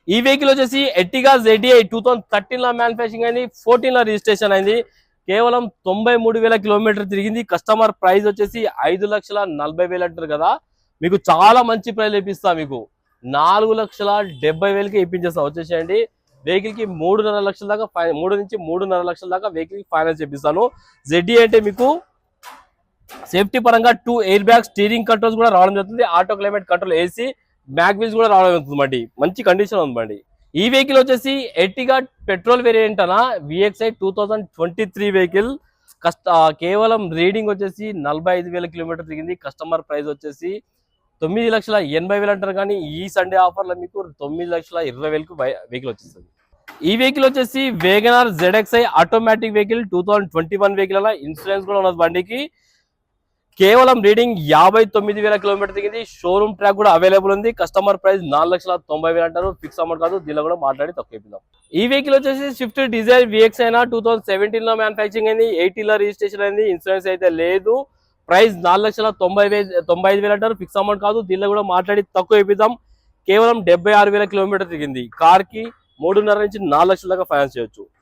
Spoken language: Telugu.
ఈ వెహికల్ వచ్చేసి ఎర్టిగా ZDI 2013 లో మ్యానుఫ్యాక్చరింగ్ అయింది, 14 లో రిజిస్ట్రేషన్ అయింది. కేవలం 93,000 కిలోమీటర్ తిరిగింది. కస్టమర్ ప్రైస్ వచ్చేసి 5,40,000 అంటారు కదా, మీకు చాలా మంచి ప్రైస్ ఇప్పిస్తా. మీకు 4,70,000కి ఇప్పించేస్తా. వచ్చేసేయండి. వెహికల్ కి 3.5 లక్షల దాకా 3 నుంచి 3.5 లక్షల దాకా వెహికల్ ఫైనాన్స్ చేపిస్తాను. ZDI అంటే మీకు సేఫ్టీ పరంగా 2 ఎయిర్ బ్యాగ్, స్టీరింగ్ కంట్రోల్స్ కూడా రావడం జరుగుతుంది. Auto climate control, AC, back wheels కూడా రావడం జరుగుతుంది. బండి మంచి కండిషన్ ఉంది. బండి ఈ వెహికల్ వచ్చేసి ఎర్టిగా పెట్రోల్ వేరియంట్ అనా VXI 2023 వెహికల్. కేవలం రీడింగ్ వచ్చేసి 45,000 కిలోమీటర్ తిరిగింది. కస్టమర్ ప్రైస్ వచ్చేసి 9,80,000 అంటారు, కానీ ఈ సండే ఆఫర్ లో మీకు 9,20,000కు వెహికల్ వచ్చేస్తుంది. ఈ వెహికల్ వచ్చేసి Wagon R ZXI automatic vehicle, 2021 vehicle అలా ఇన్సూరెన్స్ కూడా ఉన్నది బండికి. కేవలం రీడింగ్ 59,000 కిలోమీటర్ తిరిగింది. షోరూమ్ ట్రాక్ కూడా అవైలబుల్ ఉంది. కస్టమర్ ప్రైస్ 4,90,000 అంటారు, ఫిక్స్ అమౌంట్ కాదు. దీనిలో కూడా మాట్లాడి తక్కువ ఇద్దాం. ఈ వెహికల్ వచ్చేసి స్విఫ్ట్ డిజైర్ VXI అయినా 2017 లో మ్యానుఫ్యాక్చరింగ్ అయింది, 18 లో రిజిస్ట్రేషన్ అయింది. ఇన్సూరెన్స్ అయితే లేదు. ప్రైస్ 4,95,000 అంటారు, ఫిక్స్ అమౌంట్ కాదు. దీనిలో కూడా మాట్లాడి తక్కువ ఇప్పిద్దాం. కేవలం 76,000 కిలోమీటర్ తిరిగింది. కార్ కి 3.5 నుంచి 4 లక్షల దాకా ఫైనాన్స్ చేయొచ్చు.